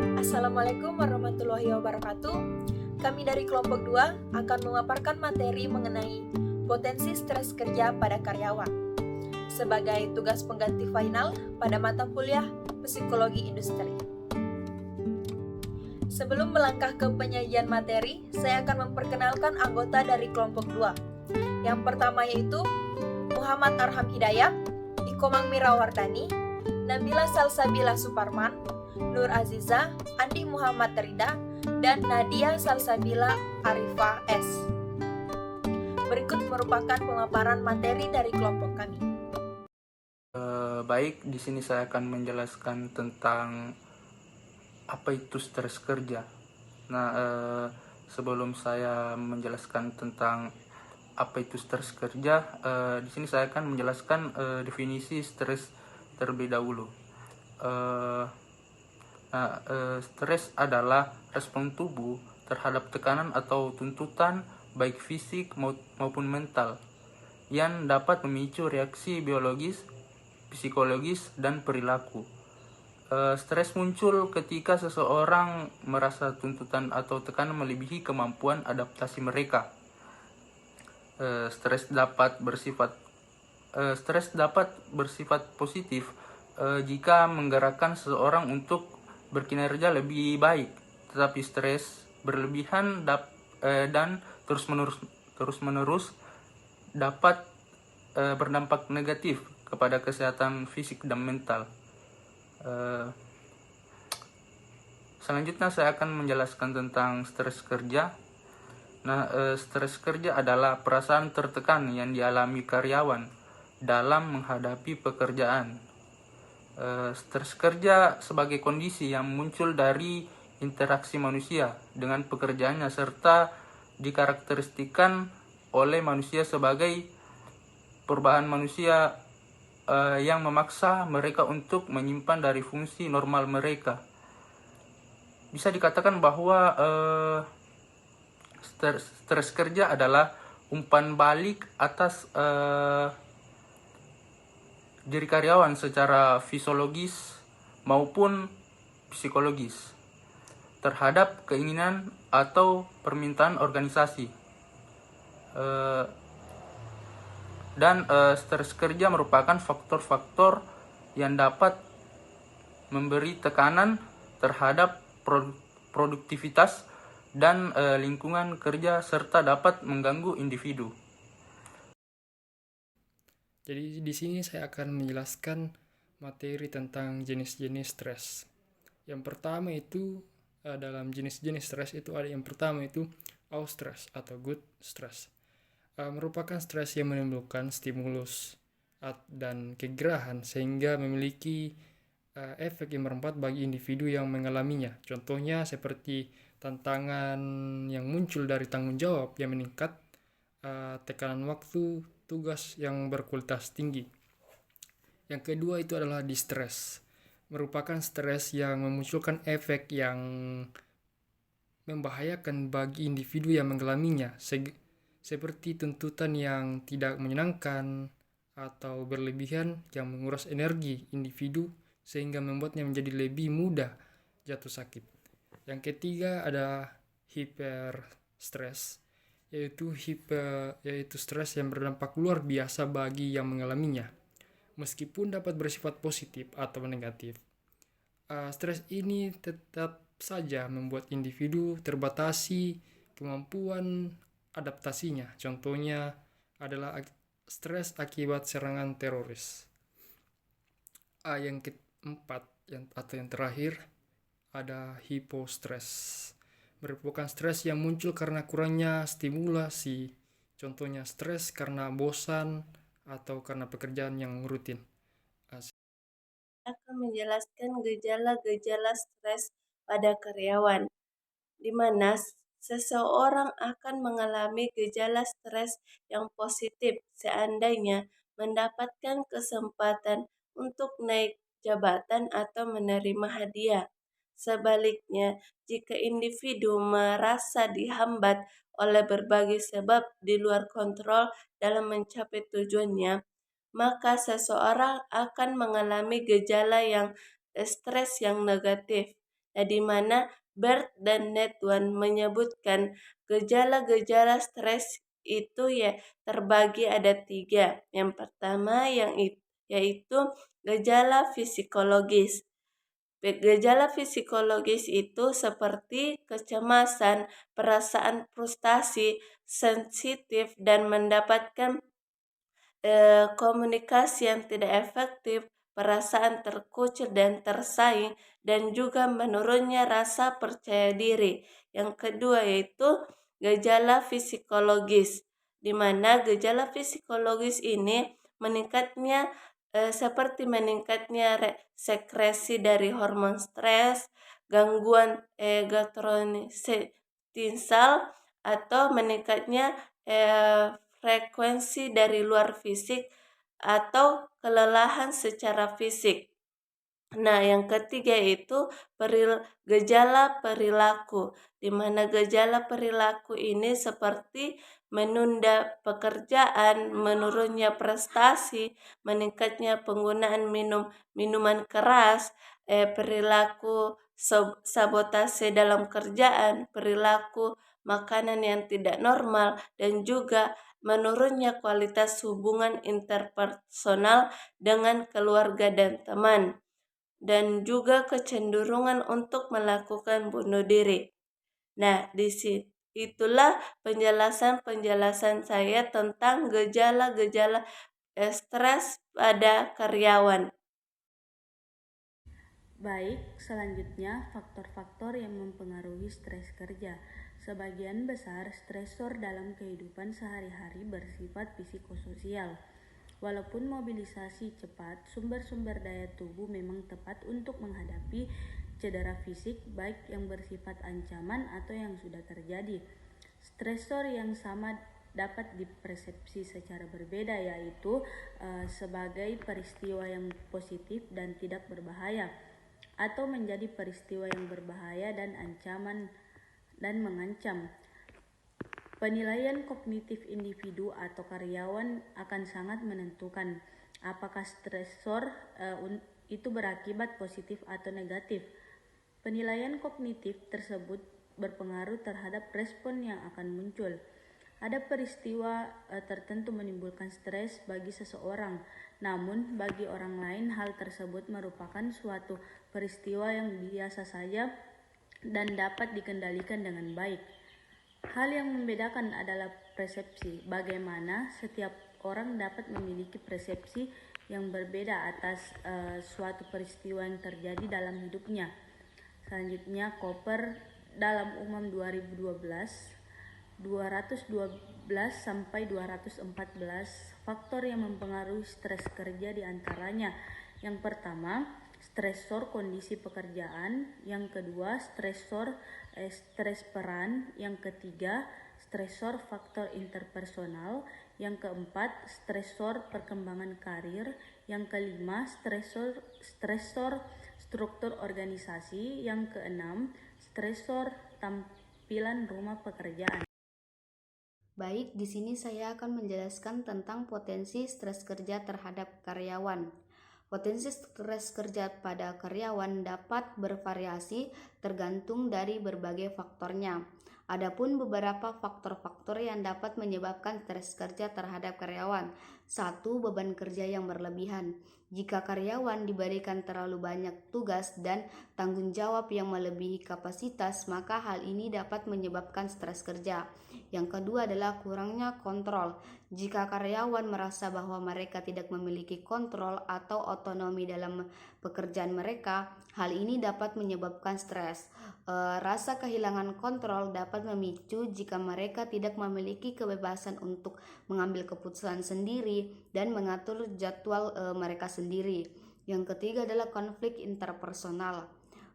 Assalamualaikum warahmatullahi wabarakatuh. Kami dari kelompok 2 akan memaparkan materi mengenai potensi stres kerja pada karyawan sebagai tugas pengganti final pada mata kuliah Psikologi Industri. Sebelum melangkah ke penyajian materi, saya akan memperkenalkan anggota dari kelompok 2. Yang pertama yaitu Muhammad Arham Hidayat, Ikomang Mirawardani, Nabila Salsabila Suparman, Nur Aziza, Andi Muhammad Rida, dan Nadia Salsabila Arifah S. Berikut merupakan pemaparan materi dari kelompok kami. Baik, di sini saya akan menjelaskan tentang apa itu stres kerja. Nah, sebelum saya menjelaskan tentang apa itu stres kerja, di sini saya akan menjelaskan definisi stres terlebih dahulu. Stres adalah respon tubuh terhadap tekanan atau tuntutan baik fisik maupun mental yang dapat memicu reaksi biologis, psikologis, dan perilaku. Stres muncul ketika seseorang merasa tuntutan atau tekanan melebihi kemampuan adaptasi mereka. Stres dapat bersifat positif jika menggerakkan seseorang untuk berkinerja lebih baik, tetapi stres berlebihan dan terus-menerus dapat berdampak negatif kepada kesehatan fisik dan mental. Selanjutnya saya akan menjelaskan tentang stres kerja. Stres kerja adalah perasaan tertekan yang dialami karyawan dalam menghadapi pekerjaan. Stres kerja sebagai kondisi yang muncul dari interaksi manusia dengan pekerjaannya serta dikarakteristikan oleh manusia sebagai perubahan manusia yang memaksa mereka untuk menyimpan dari fungsi normal mereka. Bisa dikatakan bahwa stres kerja adalah umpan balik atas diri karyawan secara fisiologis maupun psikologis terhadap keinginan atau permintaan organisasi. Stres kerja merupakan faktor-faktor yang dapat memberi tekanan terhadap produktivitas dan lingkungan kerja serta dapat mengganggu individu. Jadi di sini saya akan menjelaskan materi tentang jenis-jenis stres. Yang pertama itu dalam jenis-jenis stres itu ada yang pertama itu eustress atau good stress. Merupakan stres yang menimbulkan stimulus dan kegerahan sehingga memiliki efek yang bermanfaat bagi individu yang mengalaminya. Contohnya seperti tantangan yang muncul dari tanggung jawab yang meningkat, tekanan waktu, tugas yang berkualitas tinggi. Yang kedua itu adalah distress. Merupakan stres yang memunculkan efek yang membahayakan bagi individu yang mengalaminya, seperti tuntutan yang tidak menyenangkan atau berlebihan yang menguras energi individu sehingga membuatnya menjadi lebih mudah jatuh sakit. Yang ketiga ada hyperstress, yaitu stres yang berdampak luar biasa bagi yang mengalaminya, meskipun dapat bersifat positif atau negatif. Stres ini tetap saja membuat individu terbatasi kemampuan adaptasinya. Contohnya adalah stres akibat serangan teroris. Yang keempat atau yang terakhir ada hipostres. Merupakan stres yang muncul karena kurangnya stimulasi. Contohnya stres karena bosan atau karena pekerjaan yang rutin. Akan menjelaskan gejala-gejala stres pada karyawan, di mana seseorang akan mengalami gejala stres yang positif seandainya mendapatkan kesempatan untuk naik jabatan atau menerima hadiah. Sebaliknya, jika individu merasa dihambat oleh berbagai sebab di luar kontrol dalam mencapai tujuannya, maka seseorang akan mengalami gejala yang stres yang negatif, di mana Bert dan Netwan menyebutkan gejala-gejala stres itu ya terbagi ada 3. Yang pertama yaitu gejala psikologis. Gejala psikologis itu seperti kecemasan, perasaan frustasi, sensitif, dan mendapatkan komunikasi yang tidak efektif, perasaan terkucil dan tersaing, dan juga menurunnya rasa percaya diri. Yang kedua yaitu gejala psikologis, di mana gejala psikologis ini seperti meningkatnya sekresi dari hormon stres, gangguan gastrointestinal, atau meningkatnya frekuensi dari luar fisik atau kelelahan secara fisik. Nah, yang ketiga itu gejala perilaku, di mana gejala perilaku ini seperti menunda pekerjaan, menurunnya prestasi, meningkatnya penggunaan minuman keras, perilaku sabotase dalam kerjaan, perilaku makanan yang tidak normal, dan juga menurunnya kualitas hubungan interpersonal dengan keluarga dan teman, dan juga kecenderungan untuk melakukan bunuh diri. Nah, itulah penjelasan saya tentang gejala-gejala stres pada karyawan. Baik, selanjutnya faktor-faktor yang mempengaruhi stres kerja. Sebagian besar stresor dalam kehidupan sehari-hari bersifat psikososial. Walaupun mobilisasi cepat, sumber-sumber daya tubuh memang tepat untuk menghadapi cedera fisik baik yang bersifat ancaman atau yang sudah terjadi. Stresor yang sama dapat dipersepsi secara berbeda, yaitu sebagai peristiwa yang positif dan tidak berbahaya, atau menjadi peristiwa yang berbahaya dan ancaman dan mengancam. Penilaian kognitif individu atau karyawan akan sangat menentukan apakah stresor itu berakibat positif atau negatif. Penilaian kognitif tersebut berpengaruh terhadap respon yang akan muncul. Ada peristiwa tertentu menimbulkan stres bagi seseorang, namun bagi orang lain hal tersebut merupakan suatu peristiwa yang biasa saja dan dapat dikendalikan dengan baik. Hal yang membedakan adalah persepsi, bagaimana setiap orang dapat memiliki persepsi yang berbeda atas suatu peristiwa yang terjadi dalam hidupnya. Selanjutnya, Koper dalam umum 2012 sampai 214 faktor yang mempengaruhi stres kerja diantaranya. Yang pertama, stresor kondisi pekerjaan. Yang kedua, stres peran. Yang ketiga, stresor faktor interpersonal. Yang keempat, stresor perkembangan karir. Yang kelima, stresor struktur organisasi. Yang keenam, stresor tampilan rumah pekerjaan. Baik, di sini saya akan menjelaskan tentang potensi stres kerja terhadap karyawan. Potensi stres kerja pada karyawan dapat bervariasi tergantung dari berbagai faktornya. Adapun beberapa faktor-faktor yang dapat menyebabkan stres kerja terhadap karyawan. 1. Beban kerja yang berlebihan. Jika karyawan diberikan terlalu banyak tugas dan tanggung jawab yang melebihi kapasitas, maka hal ini dapat menyebabkan stres kerja. Yang kedua adalah kurangnya kontrol. Jika karyawan merasa bahwa mereka tidak memiliki kontrol atau otonomi dalam pekerjaan mereka, hal ini dapat menyebabkan stres. Rasa kehilangan kontrol dapat memicu jika mereka tidak memiliki kebebasan untuk mengambil keputusan sendiri dan mengatur jadwal mereka sendiri. Yang ketiga adalah konflik interpersonal.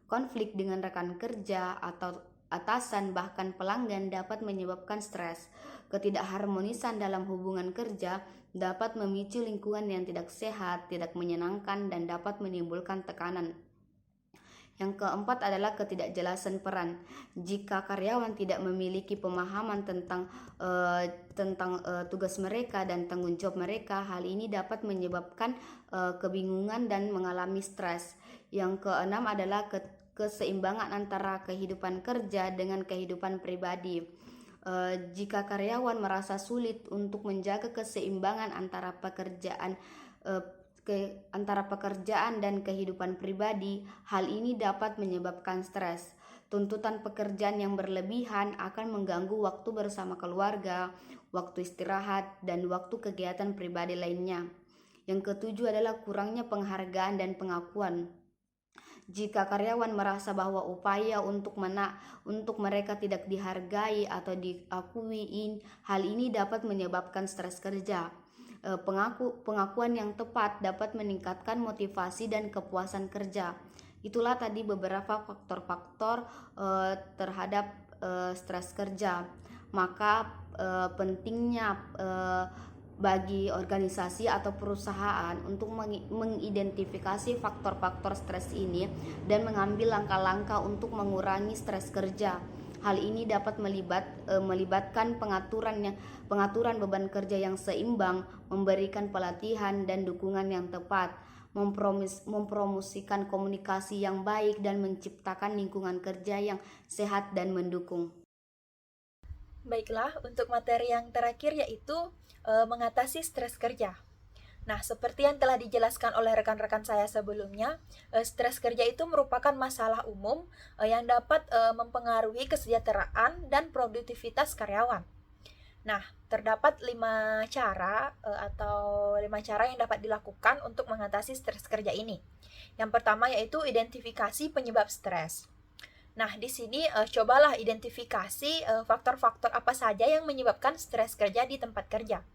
Konflik dengan rekan kerja atau atasan bahkan pelanggan dapat menyebabkan stres. Ketidakharmonisan dalam hubungan kerja dapat memicu lingkungan yang tidak sehat, tidak menyenangkan, dan dapat menimbulkan tekanan. Yang keempat adalah ketidakjelasan peran. Jika karyawan tidak memiliki pemahaman tentang tugas mereka dan tanggung jawab mereka, hal ini dapat menyebabkan kebingungan dan mengalami stres. Yang keenam adalah keseimbangan antara kehidupan kerja dengan kehidupan pribadi. Jika karyawan merasa sulit untuk menjaga keseimbangan antara pekerjaan dan kehidupan pribadi, hal ini dapat menyebabkan stres. Tuntutan pekerjaan yang berlebihan akan mengganggu waktu bersama keluarga, waktu istirahat, dan waktu kegiatan pribadi lainnya. Yang ketujuh adalah kurangnya penghargaan dan pengakuan. Jika karyawan merasa bahwa upaya untuk mereka tidak dihargai atau diakui, hal ini dapat menyebabkan stres kerja. Pengakuan yang tepat dapat meningkatkan motivasi dan kepuasan kerja. Itulah tadi beberapa faktor-faktor terhadap stres kerja. Maka pentingnya bagi organisasi atau perusahaan untuk mengidentifikasi faktor-faktor stres ini dan mengambil langkah-langkah untuk mengurangi stres kerja. Hal ini dapat melibatkan pengaturan beban kerja yang seimbang, memberikan pelatihan dan dukungan yang tepat, mempromosikan komunikasi yang baik, dan menciptakan lingkungan kerja yang sehat dan mendukung. Baiklah, untuk materi yang terakhir yaitu mengatasi stres kerja. Nah, seperti yang telah dijelaskan oleh rekan-rekan saya sebelumnya, stres kerja itu merupakan masalah umum yang dapat mempengaruhi kesejahteraan dan produktivitas karyawan. Nah, terdapat 5 cara yang dapat dilakukan untuk mengatasi stres kerja ini. Yang pertama yaitu identifikasi penyebab stres. Nah, di sini cobalah identifikasi faktor-faktor apa saja yang menyebabkan stres kerja di tempat kerja.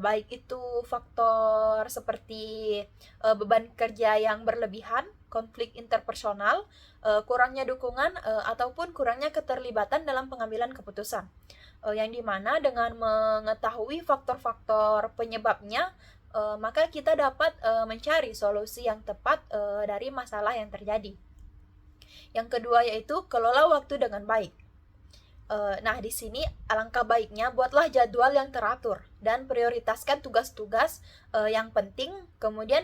Baik itu faktor seperti beban kerja yang berlebihan, konflik interpersonal, kurangnya dukungan, ataupun kurangnya keterlibatan dalam pengambilan keputusan. Yang dimana dengan mengetahui faktor-faktor penyebabnya, maka kita dapat mencari solusi yang tepat dari masalah yang terjadi. Yang kedua yaitu kelola waktu dengan baik. Nah, di sini alangkah baiknya buatlah jadwal yang teratur dan prioritaskan tugas-tugas yang penting. Kemudian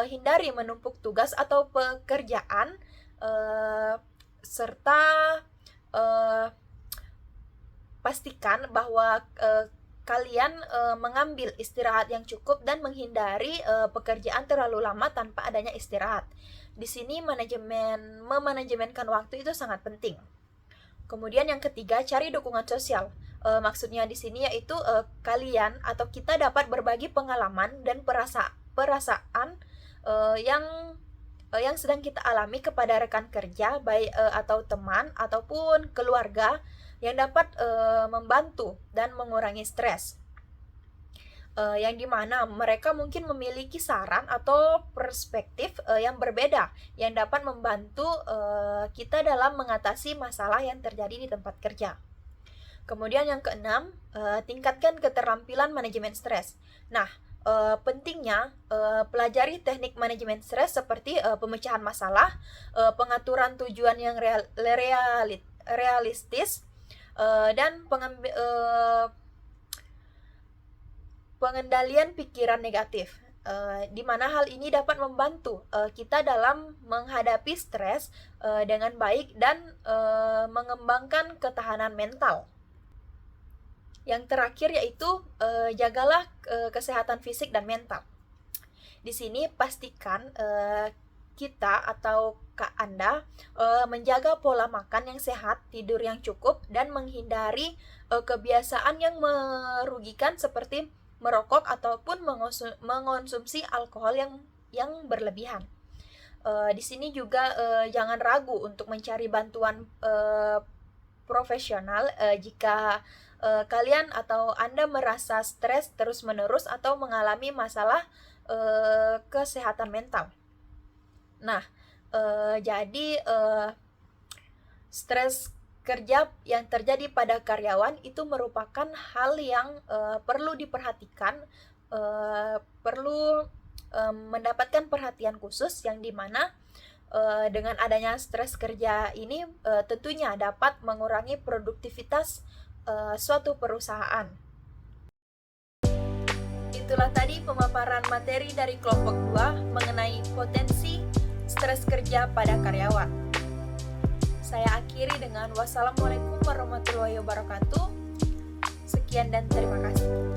hindari menumpuk tugas atau pekerjaan serta pastikan bahwa kalian mengambil istirahat yang cukup dan menghindari pekerjaan terlalu lama tanpa adanya istirahat. Di sini memanajemenkan waktu itu sangat penting. Kemudian yang ketiga, cari dukungan sosial. Maksudnya di sini yaitu kalian atau kita dapat berbagi pengalaman dan perasaan yang sedang kita alami kepada rekan kerja, baik atau teman ataupun keluarga, yang dapat membantu dan mengurangi stres. Yang dimana mereka mungkin memiliki saran atau perspektif yang berbeda yang dapat membantu kita dalam mengatasi masalah yang terjadi di tempat kerja. Kemudian yang keenam, tingkatkan keterampilan manajemen stres. Nah, pentingnya pelajari teknik manajemen stres seperti pemecahan masalah, pengaturan tujuan yang realistis, dan pengendalian pikiran negatif, di mana hal ini dapat membantu kita dalam menghadapi stres dengan baik dan mengembangkan ketahanan mental. Yang terakhir yaitu jagalah kesehatan fisik dan mental. Di sini pastikan kita atau Anda menjaga pola makan yang sehat, tidur yang cukup, dan menghindari kebiasaan yang merugikan seperti merokok ataupun mengonsumsi alkohol yang berlebihan. Di sini juga jangan ragu untuk mencari bantuan profesional jika kalian atau Anda merasa stres terus-menerus atau mengalami masalah kesehatan mental. Nah, jadi stres kerja yang terjadi pada karyawan itu merupakan hal yang perlu diperhatikan, perlu mendapatkan perhatian khusus, yang dimana dengan adanya stres kerja ini tentunya dapat mengurangi produktivitas suatu perusahaan. Itulah tadi pemaparan materi dari kelompok 2 mengenai potensi stres kerja pada karyawan. dengan wassalamualaikum warahmatullahi wabarakatuh. Sekian dan terima kasih.